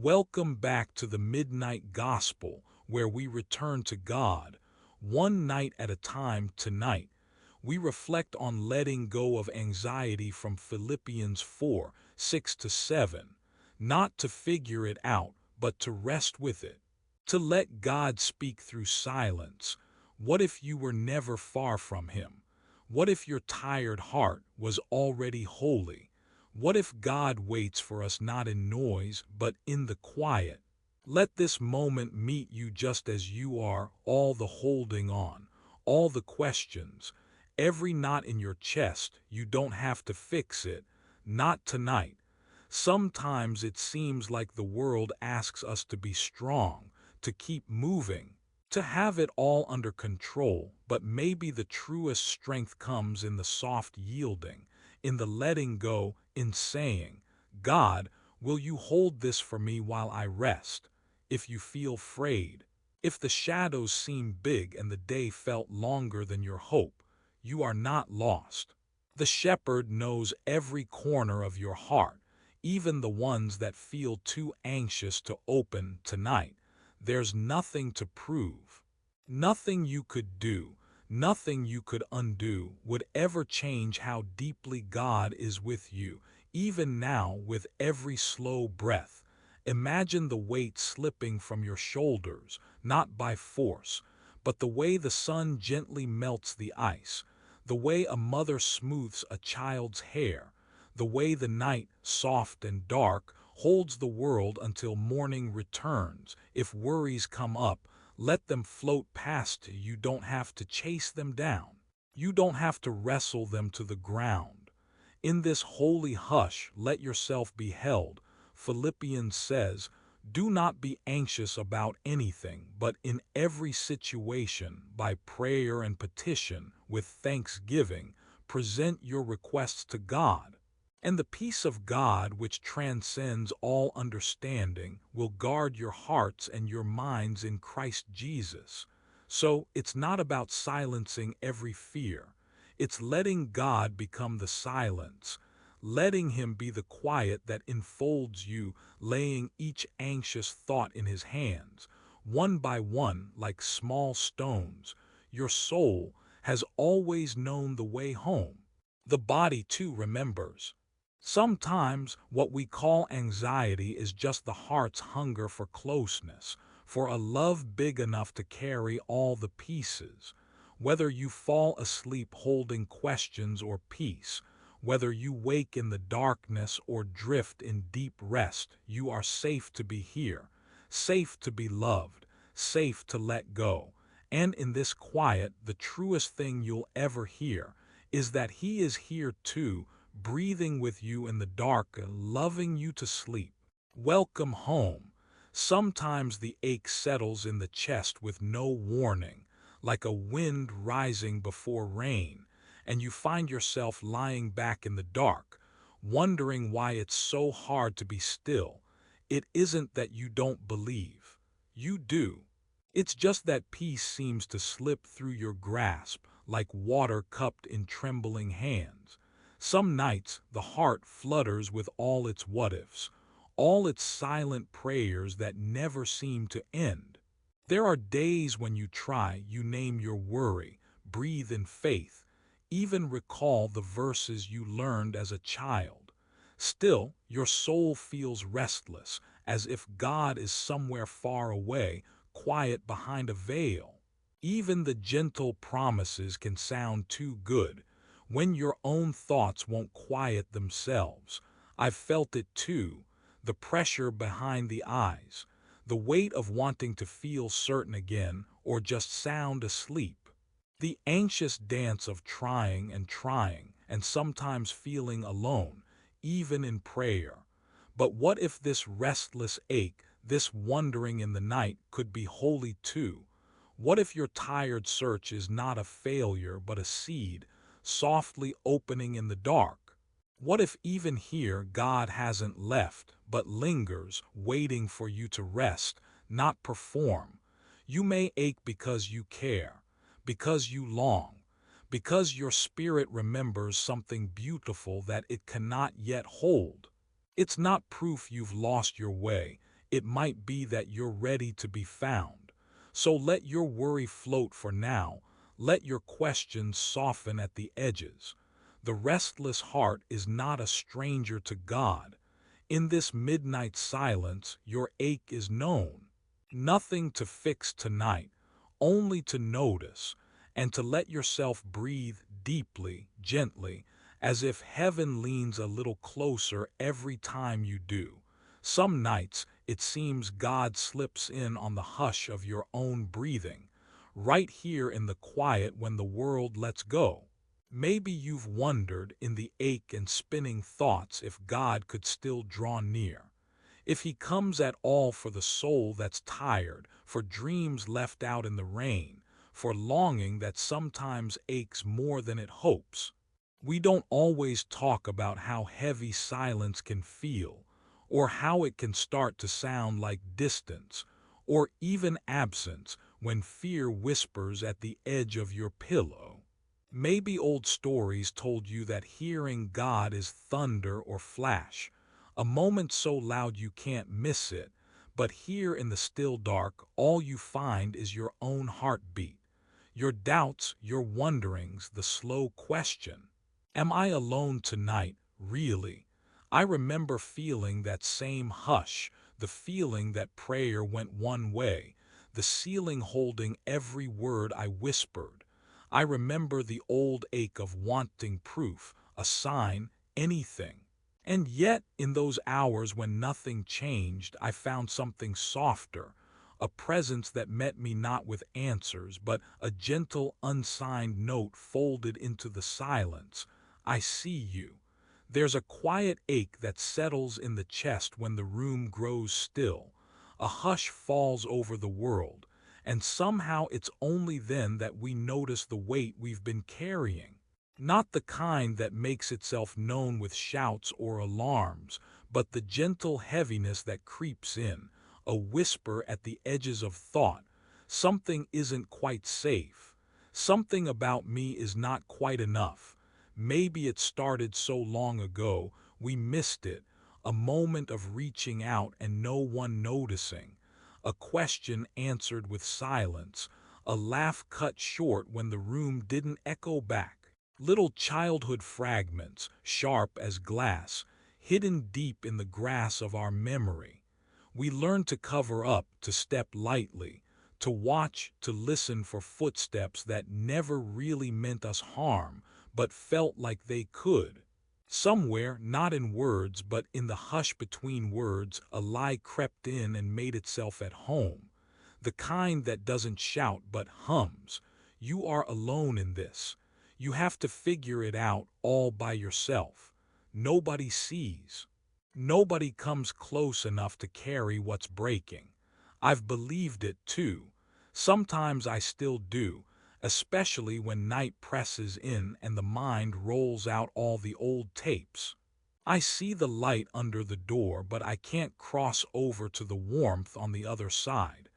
Welcome back to the Midnight Gospel, where we return to God, one night at a time. Tonight, we reflect on letting go of anxiety from Philippians 4, 6-7, not to figure it out, but to rest with it, to let God speak through silence. What if you were never far from Him? What if your tired heart was already holy? What if God waits for us not in noise, but in the quiet? Let this moment meet you just as you are, all the holding on, all the questions, every knot in your chest. You don't have to fix it, not tonight. Sometimes it seems like the world asks us to be strong, to keep moving, to have it all under control, but maybe the truest strength comes in the soft yielding, in the letting go, in saying, God, will you hold this for me while I rest? If you feel frayed, if the shadows seem big and the day felt longer than your hope, you are not lost. The shepherd knows every corner of your heart, even the ones that feel too anxious to open. Tonight, there's nothing to prove. Nothing you could do, nothing you could undo would ever change how deeply God is with you, even now with every slow breath. Imagine the weight slipping from your shoulders, not by force, but the way the sun gently melts the ice, the way a mother smooths a child's hair, the way the night, soft and dark, holds the world until morning returns. If worries come up, let them float past you. You don't have to chase them down. You don't have to wrestle them to the ground. In this holy hush, let yourself be held. Philippians says, do not be anxious about anything, but in every situation, by prayer and petition, with thanksgiving, present your requests to God. And the peace of God, which transcends all understanding, will guard your hearts and your minds in Christ Jesus. So it's not about silencing every fear. It's letting God become the silence, letting Him be the quiet that enfolds you, laying each anxious thought in His hands, one by one, like small stones. Your soul has always known the way home. The body, too, remembers. Sometimes what we call anxiety is just the heart's hunger for closeness, for a love big enough to carry all the pieces. Whether you fall asleep holding questions or peace, whether you wake in the darkness or drift in deep rest, you are safe to be here, safe to be loved, safe to let go. And in this quiet, the truest thing you'll ever hear is that He is here too, breathing with you in the dark, loving you to sleep. Welcome home. Sometimes the ache settles in the chest with no warning, like a wind rising before rain, and you find yourself lying back in the dark, wondering why it's so hard to be still. It isn't that you don't believe. You do. It's just that peace seems to slip through your grasp, like water cupped in trembling hands. Some nights the heart flutters with all its what-ifs, all its silent prayers that never seem to end. There are days when you try, you name your worry, breathe in faith, even recall the verses you learned as a child. Still, your soul feels restless, as if God is somewhere far away, quiet behind a veil. Even the gentle promises can sound too good, when your own thoughts won't quiet themselves. I've felt it too, the pressure behind the eyes, the weight of wanting to feel certain again or just sound asleep. The anxious dance of trying and sometimes feeling alone, even in prayer. But what if this restless ache, this wandering in the night, could be holy too? What if your tired search is not a failure but a seed, softly opening in the dark? What if even here God hasn't left, but lingers, waiting for you to rest, not perform? You may ache because you care, because you long, because your spirit remembers something beautiful that it cannot yet hold. It's not proof you've lost your way. it might be that you're ready to be found. So let your worry float for now. Let your questions soften at the edges. The restless heart is not a stranger to God. In this midnight silence, your ache is known. Nothing to fix tonight, only to notice, and to let yourself breathe deeply, gently, as if heaven leans a little closer every time you do. Some nights, it seems God slips in on the hush of your own breathing, right here in the quiet when the world lets go. Maybe you've wondered in the ache and spinning thoughts if God could still draw near. If he comes at all for the soul that's tired, for dreams left out in the rain, for longing that sometimes aches more than it hopes. We don't always talk about how heavy silence can feel, or how it can start to sound like distance, or even absence when fear whispers at the edge of your pillow. Maybe old stories told you that hearing God is thunder or flash, a moment so loud you can't miss it, but here in the still dark, all you find is your own heartbeat, your doubts, your wonderings, the slow question. Am I alone tonight, really? I remember feeling that same hush, the feeling that prayer went one way, the ceiling holding every word I whispered. I remember the old ache of wanting proof, a sign, anything. And yet, in those hours when nothing changed, I found something softer, a presence that met me not with answers, but a gentle, unsigned note folded into the silence. I see you. There's a quiet ache that settles in the chest when the room grows still. A hush falls over the world, and somehow it's only then that we notice the weight we've been carrying. Not the kind that makes itself known with shouts or alarms, but the gentle heaviness that creeps in, a whisper at the edges of thought. Something isn't quite safe. Something about me is not quite enough. Maybe it started so long ago, we missed it, a moment of reaching out and no one noticing, a question answered with silence, a laugh cut short when the room didn't echo back. Little childhood fragments, sharp as glass, hidden deep in the grass of our memory. We learn to cover up, to step lightly, to watch, to listen for footsteps that never really meant us harm, but felt like they could. Somewhere, not in words, but in the hush between words, a lie crept in and made itself at home. The kind that doesn't shout but hums. You are alone in this. You have to figure it out all by yourself. Nobody sees. Nobody comes close enough to carry what's breaking. I've believed it too. Sometimes I still do, especially when night presses in and the mind rolls out all the old tapes. I see the light under the door, but I can't cross over to the warmth on the other side.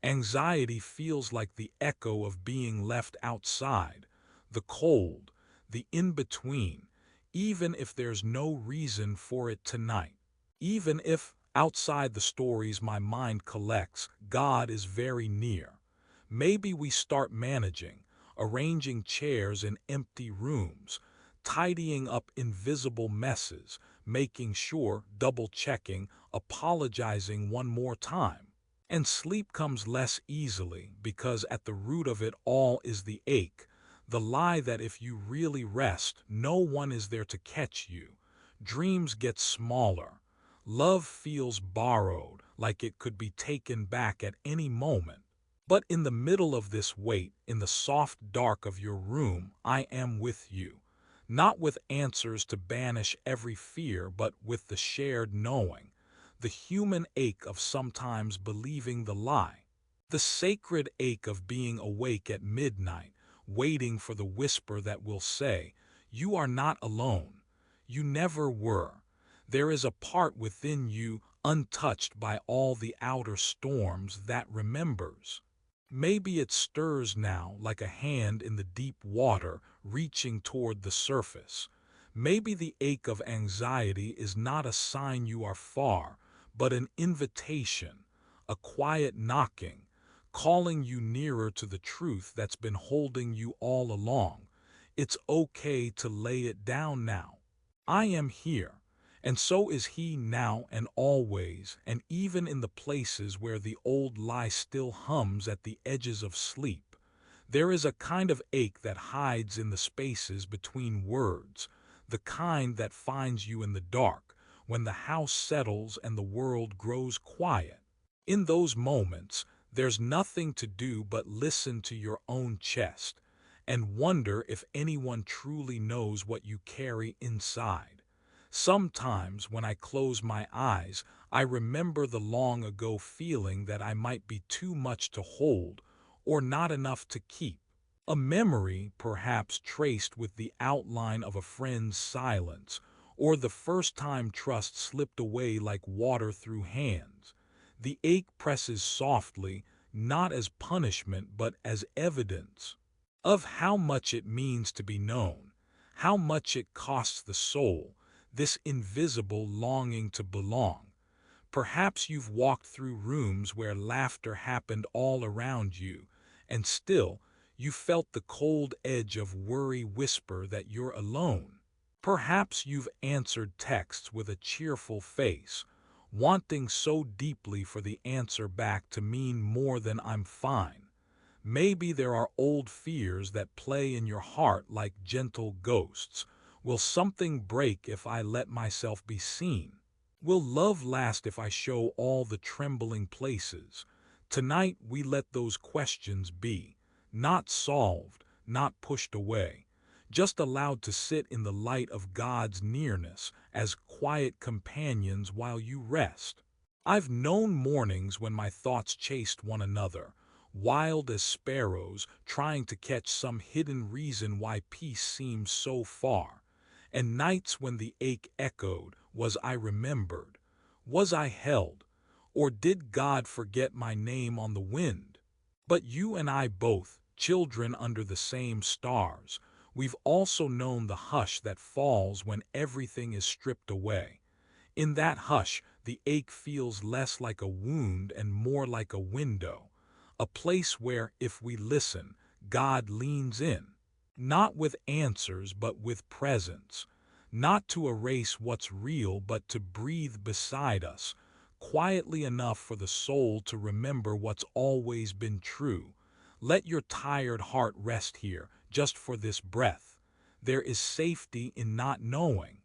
Anxiety feels like the echo of being left outside, the cold, the in-between, even if there's no reason for it tonight. Even if, outside the stories my mind collects, God is very near. Maybe we start managing, arranging chairs in empty rooms, tidying up invisible messes, making sure, double-checking, apologizing one more time. And sleep comes less easily because at the root of it all is the ache, the lie that if you really rest, no one is there to catch you. Dreams get smaller. Love feels borrowed, like it could be taken back at any moment. But in the middle of this weight, in the soft dark of your room, I am with you. Not with answers to banish every fear, but with the shared knowing, the human ache of sometimes believing the lie, the sacred ache of being awake at midnight, waiting for the whisper that will say, "You are not alone. You never were." There is a part within you untouched by all the outer storms that remembers. Maybe it stirs now like a hand in the deep water reaching toward the surface. Maybe the ache of anxiety is not a sign you are far, but an invitation, a quiet knocking, calling you nearer to the truth that's been holding you all along. It's okay to lay it down now. I am here, and so is he now and always, and even in the places where the old lie still hums at the edges of sleep. There is a kind of ache that hides in the spaces between words, the kind that finds you in the dark, when the house settles and the world grows quiet. In those moments, there's nothing to do but listen to your own chest and wonder if anyone truly knows what you carry inside. Sometimes, when I close my eyes, I remember the long ago feeling that I might be too much to hold or not enough to keep. A memory, perhaps traced with the outline of a friend's silence, or the first time trust slipped away like water through hands. The ache presses softly, not as punishment but as evidence of how much it means to be known, how much it costs the soul, this invisible longing to belong. Perhaps you've walked through rooms where laughter happened all around you, and still you felt the cold edge of worry whisper that you're alone. Perhaps you've answered texts with a cheerful face, wanting so deeply for the answer back to mean more than "I'm fine." Maybe there are old fears that play in your heart like gentle ghosts. Will something break if I let myself be seen? Will love last if I show all the trembling places? Tonight we let those questions be, not solved, not pushed away, just allowed to sit in the light of God's nearness as quiet companions while you rest. I've known mornings when my thoughts chased one another, wild as sparrows, trying to catch some hidden reason why peace seems so far, and nights when the ache echoed, was I remembered? Was I held? Or did God forget my name on the wind? But you and I both, children under the same stars, we've also known the hush that falls when everything is stripped away. In that hush, the ache feels less like a wound and more like a window, a place where, if we listen, God leans in, not with answers but with presence, not to erase what's real but to breathe beside us, quietly enough for the soul to remember what's always been true. Let your tired heart rest here, just for this breath. There is safety in not knowing.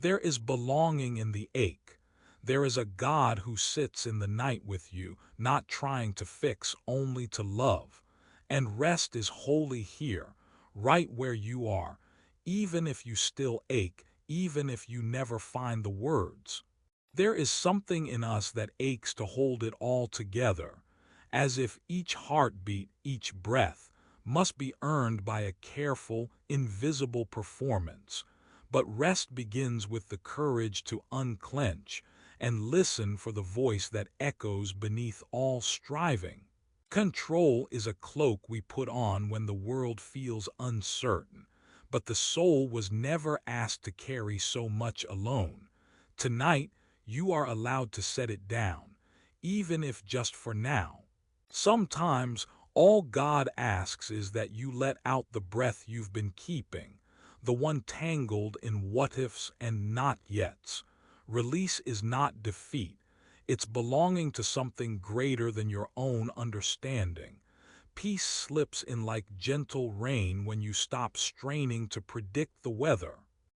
There is belonging in the ache. There is a God who sits in the night with you, not trying to fix, only to love. And rest is wholly here, right where you are, even if you still ache, even if you never find the words. There is something in us that aches to hold it all together, as if each heartbeat, each breath, must be earned by a careful, invisible performance. But rest begins with the courage to unclench and listen for the voice that echoes beneath all striving. Control is a cloak we put on when the world feels uncertain, but the soul was never asked to carry so much alone. Tonight, you are allowed to set it down, even if just for now. Sometimes, all God asks is that you let out the breath you've been keeping, the one tangled in what-ifs and not-yets. Release is not defeat. It's belonging to something greater than your own understanding. Peace slips in like gentle rain when you stop straining to predict the weather.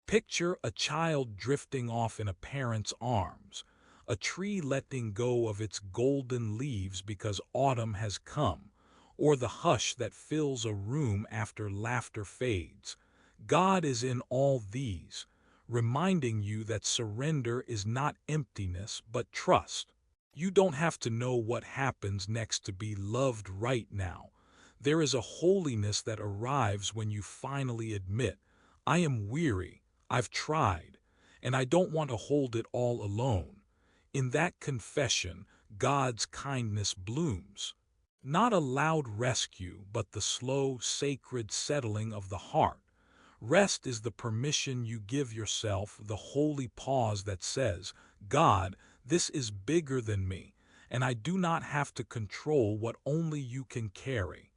Picture a child drifting off in a parent's arms, a tree letting go of its golden leaves because autumn has come, or the hush that fills a room after laughter fades. God is in all these, reminding you that surrender is not emptiness but trust. You don't have to know what happens next to be loved right now. There is a holiness that arrives when you finally admit, I am weary, I've tried, and I don't want to hold it all alone. In that confession, God's kindness blooms. Not a loud rescue, but the slow, sacred settling of the heart. Rest is the permission you give yourself, the holy pause that says, God, This is bigger than me, and I do not have to control what only you can carry.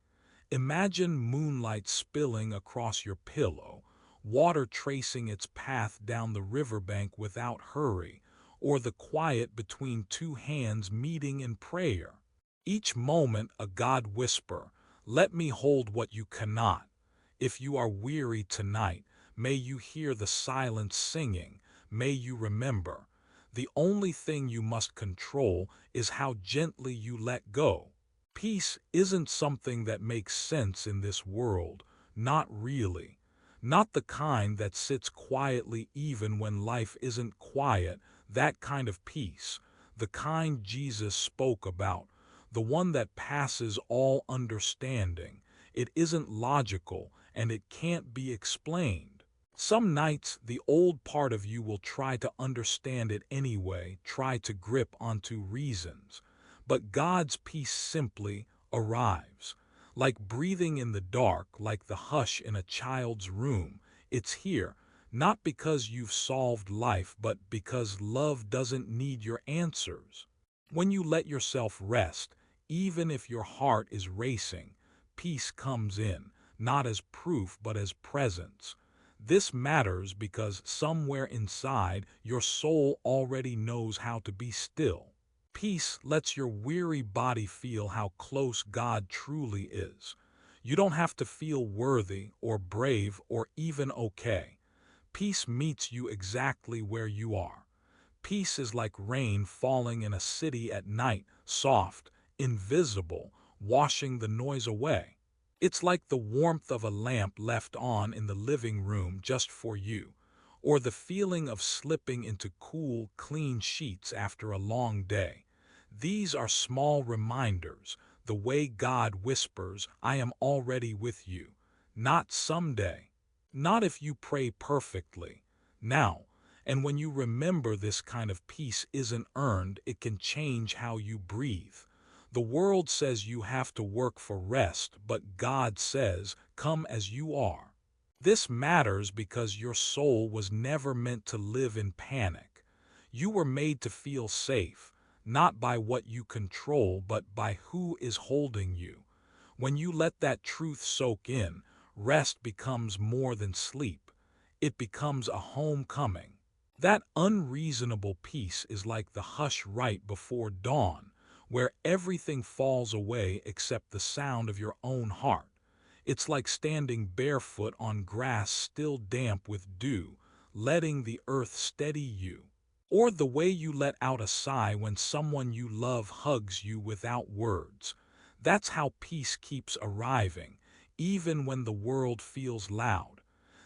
Imagine moonlight spilling across your pillow, water tracing its path down the riverbank without hurry, or the quiet between two hands meeting in prayer. Each moment a God whisper, "Let me hold what you cannot." If you are weary tonight, may you hear the silence singing, may you remember. The only thing you must control is how gently you let go. Peace isn't something that makes sense in this world, not really. Not the kind that sits quietly even when life isn't quiet, that kind of peace, the kind Jesus spoke about, the one that passes all understanding. It isn't logical, and it can't be explained. Some nights, the old part of you will try to understand it anyway, try to grip onto reasons. But God's peace simply arrives. Like breathing in the dark, like the hush in a child's room, it's here, not because you've solved life, but because love doesn't need your answers. When you let yourself rest, even if your heart is racing, peace comes in, not as proof but as presence. This matters because somewhere inside, your soul already knows how to be still. Peace lets your weary body feel how close God truly is. You don't have to feel worthy or brave or even okay. Peace meets you exactly where you are. Peace is like rain falling in a city at night, soft, invisible, washing the noise away. It's like the warmth of a lamp left on in the living room just for you, or the feeling of slipping into cool, clean sheets after a long day. These are small reminders, the way God whispers, "I am already with you." Not someday. Not if you pray perfectly. Now. And when you remember this kind of peace isn't earned, it can change how you breathe. The world says you have to work for rest, but God says, "Come as you are." This matters because your soul was never meant to live in panic. You were made to feel safe, not by what you control, but by who is holding you. When you let that truth soak in, rest becomes more than sleep. It becomes a homecoming. That unreasonable peace is like the hush right before dawn, where everything falls away except the sound of your own heart. It's like standing barefoot on grass still damp with dew, letting the earth steady you. Or the way you let out a sigh when someone you love hugs you without words. That's how peace keeps arriving, even when the world feels loud.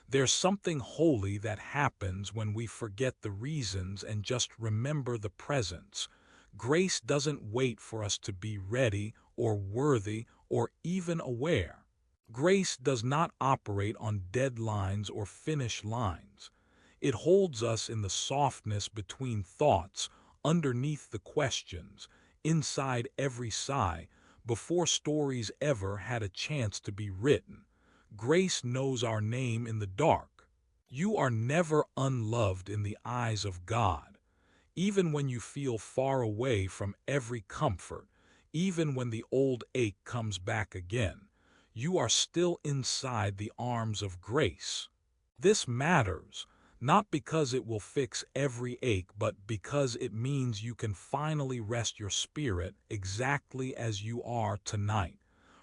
There's something holy that happens when we forget the reasons and just remember the presence. Grace doesn't wait for us to be ready or worthy or even aware. Grace does not operate on deadlines or finish lines. It holds us in the softness between thoughts, underneath the questions, inside every sigh, before stories ever had a chance to be written. Grace knows our name in the dark. You are never unloved in the eyes of God. Even when you feel far away from every comfort, even when the old ache comes back again, you are still inside the arms of grace. This matters, not because it will fix every ache, but because it means you can finally rest your spirit exactly as you are tonight.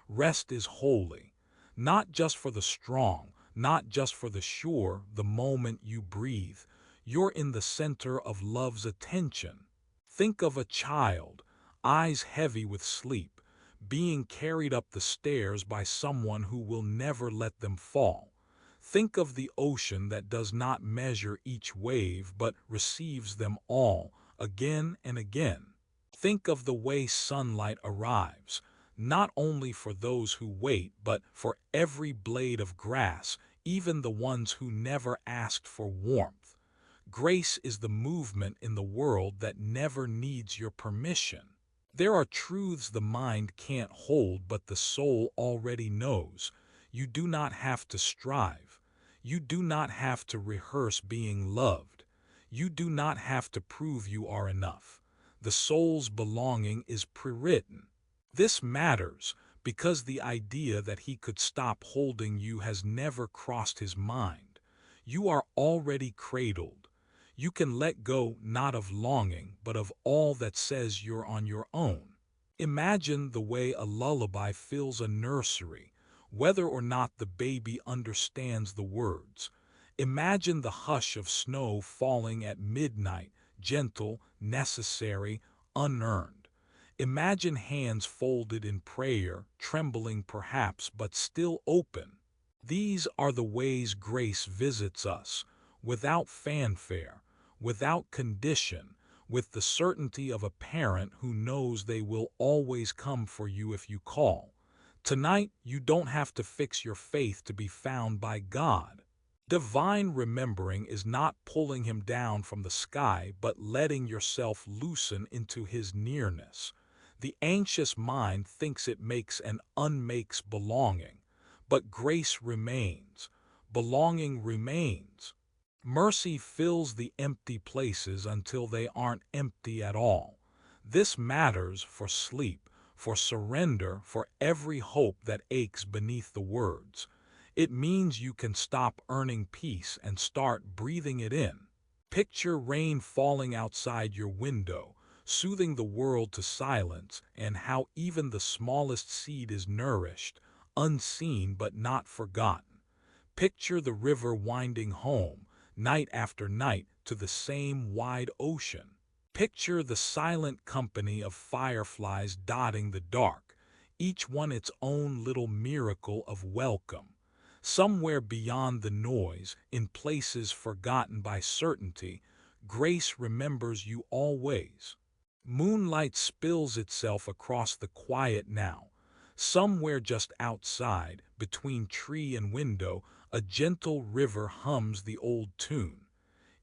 Rest is holy. Not just for the strong, not just for the sure, the moment you breathe. You're in the center of love's attention. Think of a child, eyes heavy with sleep, being carried up the stairs by someone who will never let them fall. Think of the ocean that does not measure each wave but receives them all, again and again. Think of the way sunlight arrives, not only for those who wait, but for every blade of grass, even the ones who never asked for warmth. Grace is the movement in the world that never needs your permission. There are truths the mind can't hold, but the soul already knows. You do not have to strive. You do not have to rehearse being loved. You do not have to prove you are enough. The soul's belonging is pre-written. This matters because the idea that he could stop holding you has never crossed his mind. You are already cradled. You can let go not of longing, but of all that says you're on your own. Imagine the way a lullaby fills a nursery, whether or not the baby understands the words. Imagine the hush of snow falling at midnight, gentle, necessary, unearned. Imagine hands folded in prayer, trembling perhaps, but still open. These are the ways grace visits us, without fanfare, without condition, with the certainty of a parent who knows they will always come for you if you call. Tonight, you don't have to fix your faith to be found by God. Divine remembering is not pulling him down from the sky, but letting yourself loosen into his nearness. The anxious mind thinks it makes and unmakes belonging, but grace remains. Belonging remains. Mercy fills the empty places until they aren't empty at all. This matters for sleep, for surrender, for every hope that aches beneath the words. It means you can stop earning peace and start breathing it in. Picture rain falling outside your window, soothing the world to silence, and how even the smallest seed is nourished, unseen but not forgotten. Picture the river winding home, night after night, to the same wide ocean. Picture the silent company of fireflies dotting the dark, each one its own little miracle of welcome. Somewhere beyond the noise, in places forgotten by certainty, grace remembers you always. Moonlight spills itself across the quiet now. Somewhere just outside, between tree and window, a gentle river hums the old tune.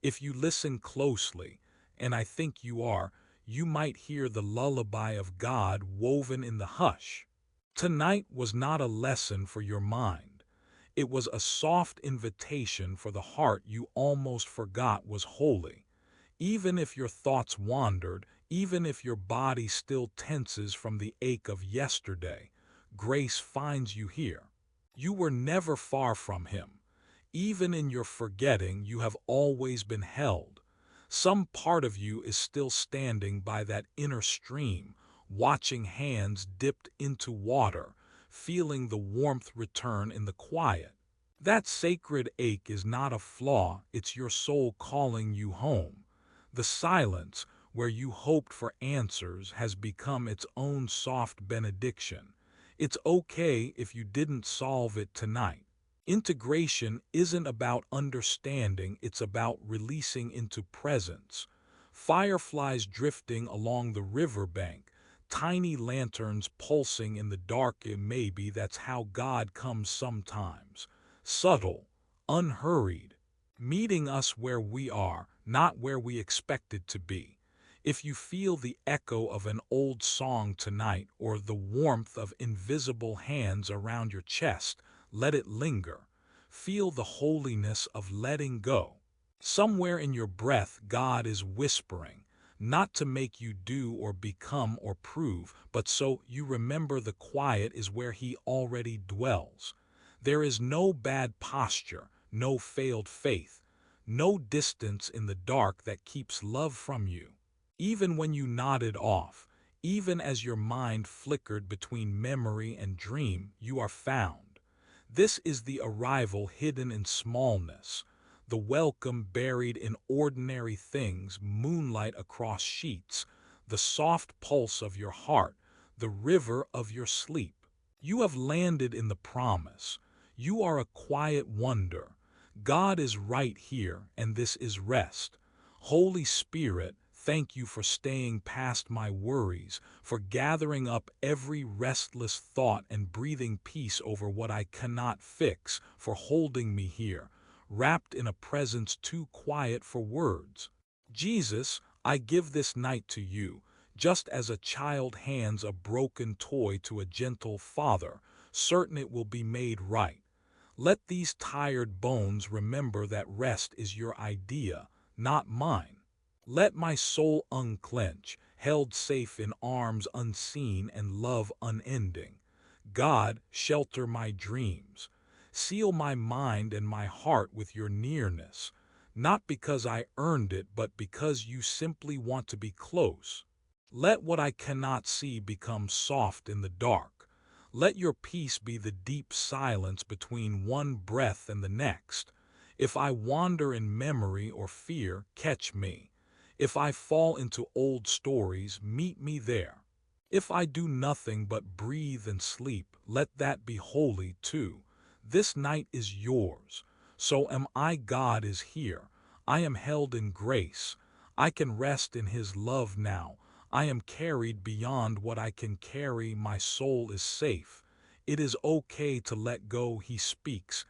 If you listen closely, and I think you are, you might hear the lullaby of God woven in the hush. Tonight was not a lesson for your mind. It was a soft invitation for the heart you almost forgot was holy. Even if your thoughts wandered, even if your body still tenses from the ache of yesterday, grace finds you here. You were never far from him. Even in your forgetting, you have always been held. Some part of you is still standing by that inner stream, watching hands dipped into water, feeling the warmth return in the quiet. That sacred ache is not a flaw, it's your soul calling you home. The silence, where you hoped for answers, has become its own soft benediction. It's okay if you didn't solve it tonight. Integration isn't about understanding, it's about releasing into presence. Fireflies drifting along the riverbank, tiny lanterns pulsing in the dark, maybe that's how God comes sometimes. Subtle, unhurried, meeting us where we are, not where we expected to be. If you feel the echo of an old song tonight or the warmth of invisible hands around your chest, let it linger. Feel the holiness of letting go. Somewhere in your breath, God is whispering, not to make you do or become or prove, but so you remember the quiet is where he already dwells. There is no bad posture, no failed faith, no distance in the dark that keeps love from you. Even when you nodded off, even as your mind flickered between memory and dream, you are found. This is the arrival hidden in smallness, the welcome buried in ordinary things, moonlight across sheets, the soft pulse of your heart, the river of your sleep. You have landed in the promise. You are a quiet wonder. God is right here, and this is rest. Holy Spirit, thank you for staying past my worries, for gathering up every restless thought and breathing peace over what I cannot fix, for holding me here, wrapped in a presence too quiet for words. Jesus, I give this night to you, just as a child hands a broken toy to a gentle father, certain it will be made right. Let these tired bones remember that rest is your idea, not mine. Let my soul unclench, held safe in arms unseen and love unending. God, shelter my dreams. Seal my mind and my heart with your nearness, not because I earned it, but because you simply want to be close. Let what I cannot see become soft in the dark. Let your peace be the deep silence between one breath and the next. If I wander in memory or fear, catch me. If I fall into old stories, meet me there. If I do nothing but breathe and sleep, let that be holy too. This night is yours. So am I. God is here. I am held in grace. I can rest in his love now. I am carried beyond what I can carry. My soul is safe. It is okay to let go, he speaks,